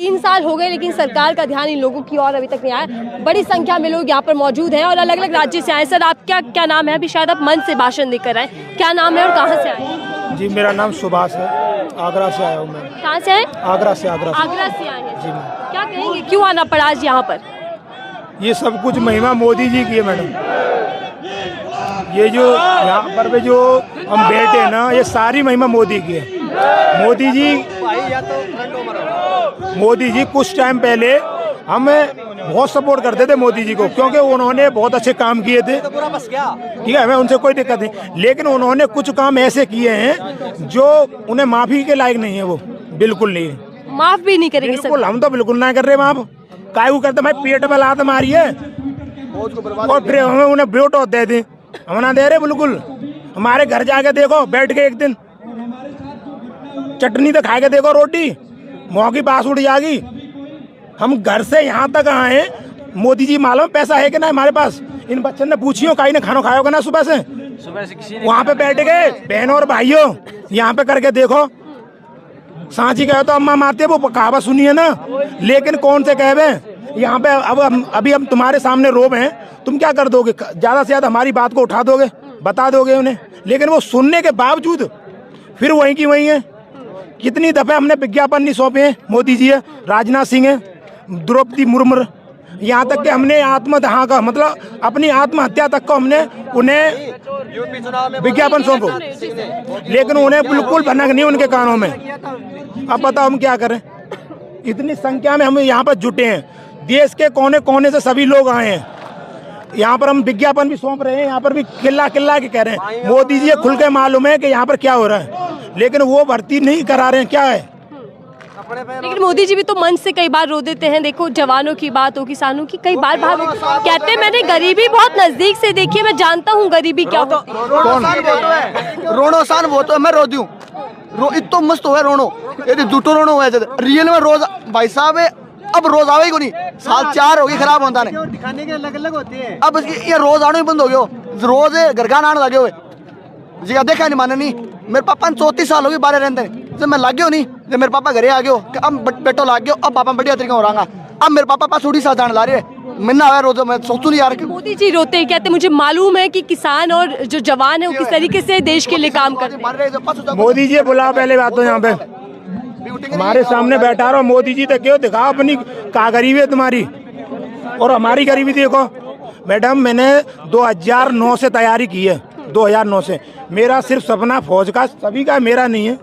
3 साल हो गए लेकिन सरकार का ध्यान इन लोगों की ओर अभी तक नहीं आया। बड़ी संख्या में लोग यहाँ पर मौजूद हैं और अलग अलग राज्य से आए। सर आप क्या नाम है? अभी शायद आप मंच से भाषण देकर आए, क्या नाम है और कहाँ से आए? जी मेरा नाम सुभाष है, आगरा से आया हूँ मैं। कहाँ से आए? आगरा से आए हैं जी। क्या कहेंगे, क्यों आना पड़ा आज यहाँ पर? ये सब कुछ महिमा मोदी जी की है मैडम। ये जो यहाँ पर भी जो हम बैठे हैं ना, ये सारी महिमा मोदी की है। मोदी जी कुछ टाइम पहले हमें बहुत सपोर्ट करते थे मोदी जी को, क्योंकि उन्होंने बहुत अच्छे काम किए थे। ठीक है, हमें उनसे कोई दिक्कत नहीं, लेकिन उन्होंने कुछ काम ऐसे किए हैं जो उन्हें माफी के लायक नहीं है। वो बिल्कुल नहीं, माफ भी नहीं करेंगे। बिल्कुल, हम तो बिल्कुल ना कर रहे माफ। कायू करते भाई, पेट में लात मारी है और फिर हमें उन्हें ब्योट होते थे, हम ना दे रहे बिल्कुल। हमारे घर जाके देखो, बैठ के एक दिन चटनी तो खा के देखो, रोटी मुँह की बास उड़ जाएगी। हम घर से यहाँ तक आए, मोदी जी मालूम पैसा है कि ना हमारे पास? इन बच्चों ने पूछियो, कहीं ने खाना खाया होगा ना सुबह से वहाँ पे बैठ गए। बहनों और भाइयों यहाँ पे करके देखो, सांची कहे तो अम्मा मारते, वो कहावत सुनी है ना। लेकिन कौन से कहे यहाँ पे अभी हम तुम्हारे सामने रोब हैं, तुम क्या कर दोगे? ज्यादा से ज्यादा हमारी बात को उठा दोगे, बता दोगे उन्हें, लेकिन वो सुनने के बावजूद फिर वहीं की वहीं है। कितनी दफे हमने विज्ञापन नहीं सौंपे हैं, मोदी जी है, राजनाथ सिंह है, द्रौपदी मुर्मू, यहाँ तक कि हमने आत्मदाह का मतलब अपनी आत्महत्या तक को हमने उन्हें विज्ञापन सौंपो, लेकिन उन्हें बिल्कुल भनक नहीं उनके कानों में। अब बताओ हम क्या करें? इतनी संख्या में हम यहाँ पर जुटे हैं, देश के कोने कोने से सभी लोग आए हैं। यहाँ पर हम विज्ञापन भी सौंप रहे हैं, यहाँ पर भी किल्ला के कह रहे हैं मोदी जी खुल के मालूम है कि यहाँ पर क्या हो रहा है, लेकिन वो भर्ती नहीं करा रहे हैं। क्या है? लेकिन मोदी जी भी तो मन से कई बार रो देते हैं। देखो जवानों की बात हो, किसानों की, कई बार कहते हैं मैंने गरीबी बहुत नजदीक से देखी है, मैं जानता हूँ गरीबी क्या होती है। रोनो सान वो तो मैं रो दूं, इतो मस्त हुआ रोनो, यदि दूटो रोनो हुआ रियल में रोज भाई साहब अब रोज आवे ही को नहीं, साल 4 हो गई खराब होता नहीं, दिखाने के अलग अलग होती है। अब ये रोज आना ही बंद हो गया, रोज घरगान आने लगे हुए जी। देखा नहीं माने नहीं, मेरे पापा 34 साल हो गए बाहर रहते हैं, जब मैं लाग गया नहीं, जब मेरे पापा घरे आ गयो, अब बेटो लाग गयो, अब पापा बढ़िया तरीके हो रहा। अब मेरे पापा पास उड़ी साथ जाने ला रहे, मैंने आया रोज, मैं सोचू नहीं यार। मोदी जी रोते हैं, कहते मुझे मालूम है कि किसान और जो जवान है वो किस तरीके से देश के लिए काम कर रहे हैं। मोदी जी बुलाओ पहले बात तो यहाँ पे हमारे सामने बैठा रहो। मोदी जी तक क्यों दिखाओ अपनी क्या गरीबी है तुम्हारी और हमारी गरीबी देखो। मैडम मैंने 2009 से तैयारी की है, 2009 से। मेरा सिर्फ सपना फौज का, सभी का, मेरा नहीं है।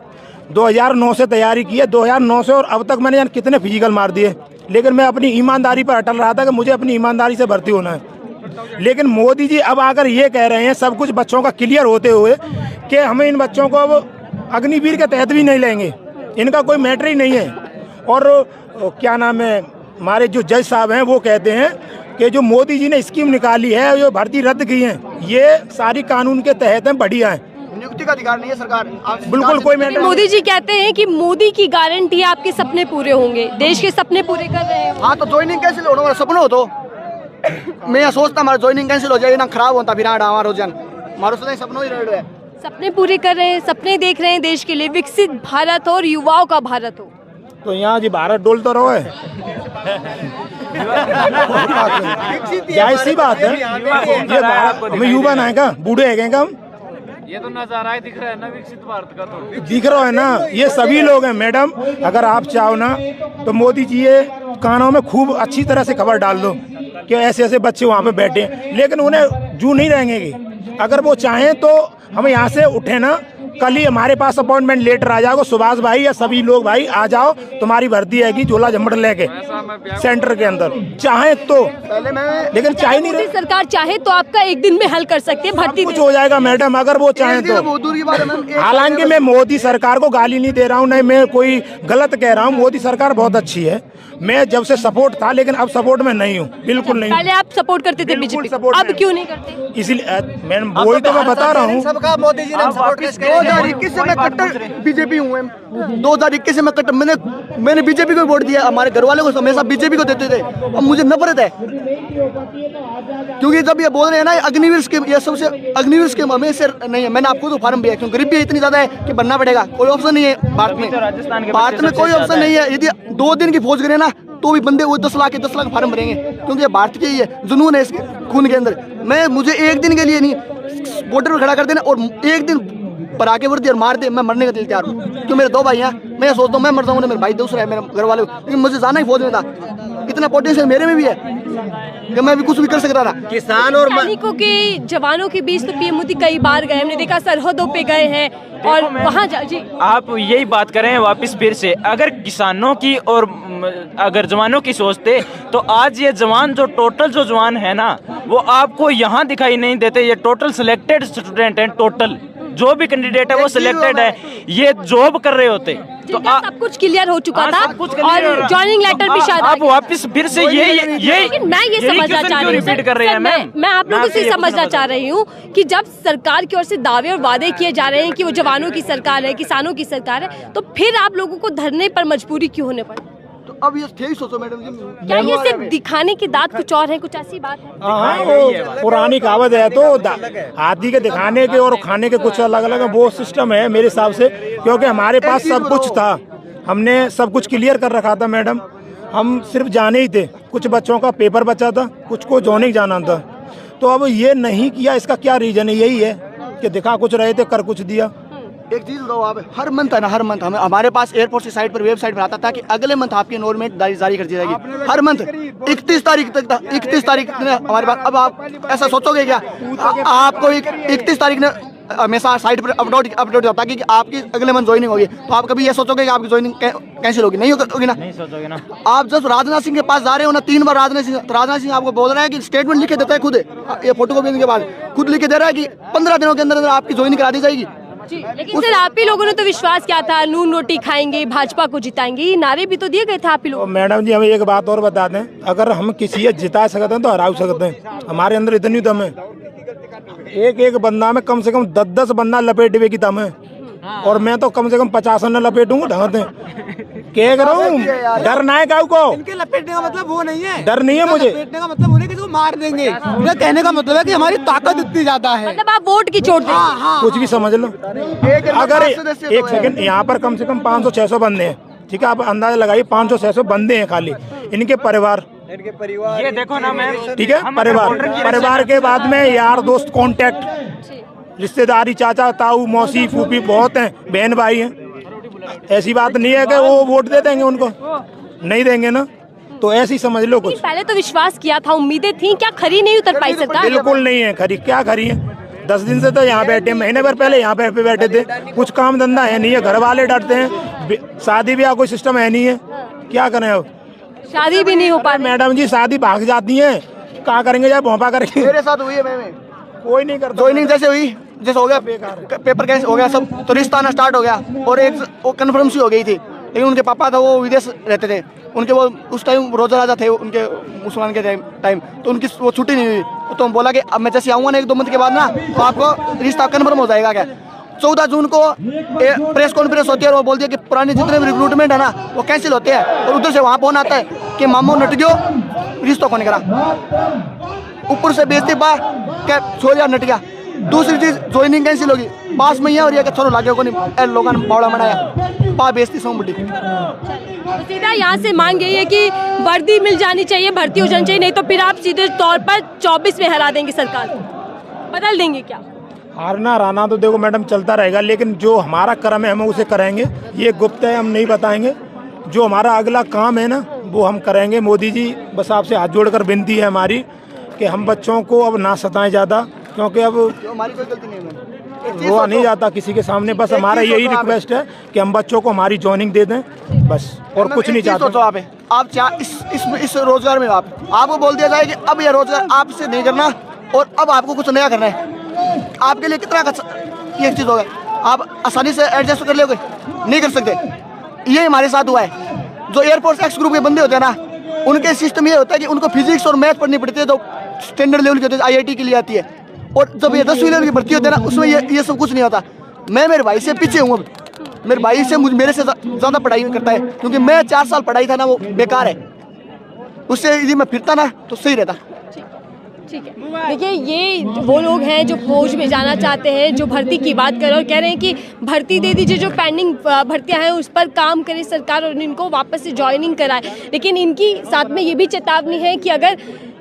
2009 से तैयारी की है, 2009 से, और अब तक मैंने जान कितने फिजिकल मार दिए, लेकिन मैं अपनी ईमानदारी पर अटल रहा था कि मुझे अपनी ईमानदारी से भर्ती होना है। लेकिन मोदी जी अब आकर ये कह रहे हैं सब कुछ बच्चों का क्लियर होते हुए कि हमें इन बच्चों को अब अग्निवीर के तहत भी नहीं लेंगे, इनका कोई मैटर ही नहीं है। और क्या नाम है, हमारे जो जज साहब हैं वो कहते हैं कि जो मोदी जी ने स्कीम निकाली है, जो भर्ती रद्द की है, ये सारी कानून के तहत है, बढ़िया है, नियुक्ति का अधिकार नहीं है सरकार, बिल्कुल कोई मैटर। मोदी जी कहते हैं कि मोदी की गारंटी है आपके सपने पूरे होंगे, देश के सपने पूरे कर रहे हैं। हाँ तो ज्वाइनिंग कैंसिल हो, हमारा सपना हो तो मैं यह सोचता हमारा ज्वाइनिंग कैंसिल हो जाए ना, खराब होता फिर हमारा रोजान हमारा सपना ही रह रहा है। सपने पूरे कर रहे हैं, सपने देख रहे हैं देश के लिए, विकसित भारत और युवाओं का भारत हो। तो यहाँ जी भारत डोल तो रहो है ऐसी बात है। ये भारत हमें युवा ना है का, बूढ़े है क्या हम? ये तो नजारा ही दिख रहा है ना विकसित भारत का, तो दिख रहा है ना, ये सभी लोग हैं। मैडम अगर आप चाहो ना तो मोदी जी ये कानों में खूब अच्छी तरह से खबर डाल दो कि ऐसे ऐसे बच्चे वहाँ पे बैठे हैं, लेकिन उन्हें जू नहीं रहेंगे। अगर वो चाहें तो हम यहाँ से उठे ना, कल ही हमारे पास अपॉइंटमेंट लेटर आ जाओ, सुभाष भाई या सभी लोग भाई आ जाओ, तुम्हारी भर्ती है कि झोला झमड़ लेके सेंटर के अंदर, चाहे तो। लेकिन चाहे नहीं, सरकार चाहे तो आपका एक दिन में हल कर सकती है, भर्ती कुछ हो जाएगा मैडम अगर वो चाहे तो। हालांकि मैं मोदी सरकार को गाली नहीं दे रहा हूँ, नहीं मैं कोई गलत कह रहा हूँ, मोदी सरकार बहुत अच्छी है। मैं जब से सपोर्ट था, लेकिन अब सपोर्ट में नहीं हूँ, बिल्कुल नहीं। पहले आप सपोर्ट करते थे बीजेपी, अब क्यों नहीं करते? इसलिए मैं वही तो मैं बता रहा हूँ। सबका मोदी जी ने सपोर्ट 2021 से मैं कट्टर बीजेपी हूँ। 2021 से मैं कट्टर, मैंने बीजेपी को वोट दिया। हमारे घर वाले को हमेशा बीजेपी को देते थे। अब मुझे नफरत है, क्योंकि जब ये बोल रहे हैं ना अग्निवीर स्कीम, ये सबसे अग्निवीर स्कीम हमें से नहीं है। मैंने आपको तो फार्म दिया, क्योंकि गरीबी इतनी ज्यादा है कि बनना पड़ेगा, कोई ऑप्शन नहीं है भारत में। भारत में कोई ऑप्शन नहीं है। यदि 2 दिन की फौज करें ना तो भी बंदे वो 10 लाख फार्म भरेंगे, क्योंकि ये भारत के ही है, जुनून है इसके खून के अंदर। मुझे एक दिन के लिए नहीं बॉर्डर पर खड़ा कर देना और एक दिन पर आके वर्दी और मार दे, मैं मरने का दिल तैयार हूँ। क्योंकि मेरे 2 भाई हैं, मैं सोचता हूँ मैं मर जाऊँ, मेरे भाई दूसरा है, मेरे घर वाले, लेकिन मुझे जाना ही फौज में था। इतना पोटेंशियल मेरे में भी है कि मैं भी कुछ भी कर सकता था। किसान और सैनिकों के जवानों के बीच तो पीएम मोदी कई बार गए, हमने देखा सरहदों पे गए हैं और वहाँ जी आप यही बात करें वापस फिर से, अगर किसानों की और अगर जवानों की सोचते तो आज ये जवान जो टोटल जो जवान है ना वो आपको यहाँ दिखाई नहीं देते। ये टोटल सिलेक्टेड स्टूडेंट हैं, टोटल जो भी कैंडिडेट है वो सिलेक्टेड है, ये जॉब कर रहे होते। तो सब कुछ क्लियर हो चुका था और ज्वाइनिंग लेटर भी शायद आप वापस फिर से ये लेकिन मैं ये समझना चाह रही हूँ रिपीट कर रहे हैं मैम, मैं आप लोगों से समझना चाह रही हूँ कि जब सरकार की ओर से दावे और वादे किए जा रहे हैं कि वो जवानों की सरकार है, किसानों की सरकार है, तो फिर आप लोगों को धरने पर मजबूरी क्यों होने पड़ी? तो अब ये ठीक सोचो मैडम जी, क्या ये सिर्फ दिखाने की दांत कुछ और है, कुछ ऐसी बात है? हाँ, वो पुरानी कहावत है तो हाथी के दिखाने के और खाने के कुछ अलग अलग वो सिस्टम है मेरे हिसाब से, क्योंकि हमारे पास सब कुछ था, हमने सब कुछ क्लियर कर रखा था मैडम। हम सिर्फ जाने ही थे, कुछ बच्चों का पेपर बचा था, कुछ को जॉइनिंग जाना था। तो अब ये नहीं किया, इसका क्या रीजन है? यही है कि दिखा कुछ रहे थे, कर कुछ दिया। एक चीज बताओ आप, हर मंथ है ना, हर मंथ हमारे पास एयरपोर्ट की साइट पर वेबसाइट पर आता था कि अगले मंथ आपकी एनरोलमेंट जारी कर दी जाएगी। हर मंथ 31 तारीख तक था, 31 तारीख हमारे पास। अब आप ऐसा सोचोगे क्या? आपको 31 तारीख ने हमेशा साइट पर अपलोड होता है कि आपकी अगले मंथ ज्वाइनिंग होगी, तो आप कभी ये सोचोगे कि आपकी ज्वाइनिंग कैंसिल होगी? नहीं होगी ना, नहीं सोचोगे ना। आप जब राजनाथ सिंह के पास जा रहे हो ना 3 बार, राजनाथ सिंह आपको बोल रहा है कि स्टेटमेंट लिखे देता है खुद, ये फोटो कॉपी देने के बाद खुद लिखे दे रहा है कि 15 दिनों के अंदर आपकी ज्वाइनिंग करा दी जाएगी। लेकिन सर आप ही लोगों ने तो विश्वास किया था, नून रोटी खाएंगे, भाजपा को जिताएंगे, ये नारे भी तो दिए गए थे आप ही लोग। मैडम जी हमें एक बात और बता दें, अगर हम किसी जिता सकते हैं तो हरा सकते हैं, हमारे अंदर इतनी दम है। एक बंदा में कम से कम 10 बंदा लपेट हुए की दम है, और मैं तो कम से कम 50 न लपेटूंगा ढंगते। क्या करूँ? डर ना है काऊ को, इनके लपेटने का मतलब वो नहीं है, डर नहीं है मुझे। लपेटने का मतलब उन्हें किसी को मार देंगे, उनका कहने का मतलब है कि हमारी ताकत इतनी ज्यादा है, मतलब आप वोट की चोट देंगे। कुछ भी समझ लो। अगर एक सेकंड, यहाँ पर कम से कम 500-600 बंदे हैं, ठीक है, आप अंदाजा लगाइए 500-600 बंदे हैं खाली, इनके परिवार, ये देखो ना मैम, ठीक है, परिवार के बाद में यार दोस्त, कॉन्टेक्ट, रिश्तेदारी, चाचा ताऊ मौसी फूफी बहुत हैं, बहन भाई हैं। ऐसी बात नहीं है कि वो वोट दे देंगे, उनको नहीं देंगे ना, तो ऐसे ही समझ लो। कुछ पहले तो विश्वास किया था, उम्मीदें थी, क्या खरी नहीं उतर पाई सरकार? बिल्कुल नहीं है खरी, क्या खरी है? 10 दिन से तो यहाँ बैठे, महीने भर पहले यहाँ पे बैठे थे, कुछ काम धंधा है नहीं है, घर वाले डरते हैं, शादी ब्याह कोई सिस्टम है नहीं है, क्या करें अब? शादी भी नहीं हो पा रही मैडम जी, शादी भाग जाती है, क्या करेंगे जब भोंपा करेंगे? मेरे साथ हुई है, मैं कोई नहीं करता। ज्वाइनिंग जैसे हुई, जैसे हो गया पेपर कैसे हो गया सब, तो रिश्ता आना स्टार्ट हो गया, और एक वो कन्फर्म सी हो गई थी। लेकिन उनके पापा था वो विदेश रहते थे, उनके वो उस टाइम रोजा राजा थे उनके, मुसलमान के टाइम, तो उनकी वो छुट्टी नहीं हुई। तो हम बोला कि अब मैं जैसे आऊँगा ना 1-2 मंथ के बाद ना, तो आपको रिश्ता कन्फर्म हो जाएगा। क्या 14 जून को प्रेस कॉन्फ्रेंस होती है और वो बोल दिया कि पुराने जितने भी रिक्रूटमेंट है ना वो कैंसिल होते हैं, और उधर से वहाँ फोन आता है कि मामू नट गयो, रिश्ता कौन करा, ऊपर से बेइज्जती बा क्या छो जा नट गया। दूसरी चीज ज्वाइनिंग कैंसिल होगी, पास में ही है, और ये कि छोड़ो लागे को नहीं लोगों ने बावड़ा बनाया, पा बेइज्जती सौ बड़ी। सीधा यहाँ से मांग यही है कि वर्दी मिल जानी चाहिए, भर्ती हो जानी चाहिए, नहीं तो फिर आप सीधे तौर पर 24 में हरा देंगे सरकार को, बदल देंगे क्या? हारना हराना तो देखो मैडम चलता रहेगा, लेकिन जो हमारा कर्म है हम उसे करेंगे, ये गुप्त है, हम नहीं बताएंगे। जो हमारा अगला काम है ना वो हम करेंगे। मोदी जी बस आपसे हाथ जोड़कर विनती है हमारी कि हम बच्चों को अब ना सताएं ज़्यादा, क्योंकि अब हमारी कोई गलती नहीं है, वो नहीं जाता किसी के सामने। बस हमारा यही रिक्वेस्ट है कि हम बच्चों को हमारी ज्वाइनिंग दे दें, बस, और कुछ नहीं चाहते। सोचो आप इस रोजगार में आपको बोल दिया जाए कि अब ये रोजगार आपसे नहीं करना और अब आपको कुछ नया करना है, आपके लिए कितना ये चीज़ होगा, आप आसानी से एडजस्ट कर लोगे? नहीं कर सकते। ये हमारे साथ हुआ है। जो एयरफोर्स एक्स ग्रुप के बंदे होते हैं ना, उनके सिस्टम ये होता है कि उनको फिजिक्स और मैथ पढ़नी पड़ती है, जो स्टैंडर्ड लेवल की होती है, IIT के लिए आती है, और जब ये 10वीं लेवल की भर्ती होती है ना उसमें ये सब कुछ नहीं होता। मैं मेरे भाई से पीछे हूँ। अब मेरे भाई से मेरे से ज़्यादा पढ़ाई करता है, क्योंकि मैं 4 साल पढ़ाई था ना वो बेकार है, उससे यदि मैं फिरता ना तो सही रहता। ठीक है, देखिए ये वो लोग हैं जो फौज में जाना चाहते हैं, जो भर्ती की बात कर रहे हैं और कह रहे हैं कि भर्ती दे दीजिए, जो पेंडिंग भर्तियां हैं उस पर काम करे सरकार और इनको वापस से ज्वाइनिंग कराए। लेकिन इनकी साथ में ये भी चेतावनी है कि अगर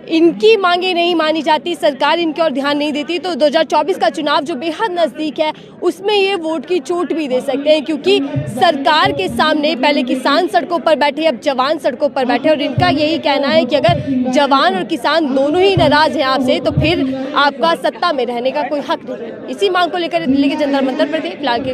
इनकी मांगे नहीं मानी जाती, सरकार इनकी ओर ध्यान नहीं देती, तो 2024 का चुनाव जो बेहद नज़दीक है उसमें ये वोट की चोट भी दे सकते हैं, क्योंकि सरकार के सामने पहले किसान सड़कों पर बैठे, अब जवान सड़कों पर बैठे और इनका यही कहना है कि अगर जवान और किसान दोनों ही नाराज हैं आपसे तो फिर आपका सत्ता में रहने का कोई हक नहीं है। इसी मांग को लेकर दिल्ली के जंतर मंतर पर थे फिलहाल के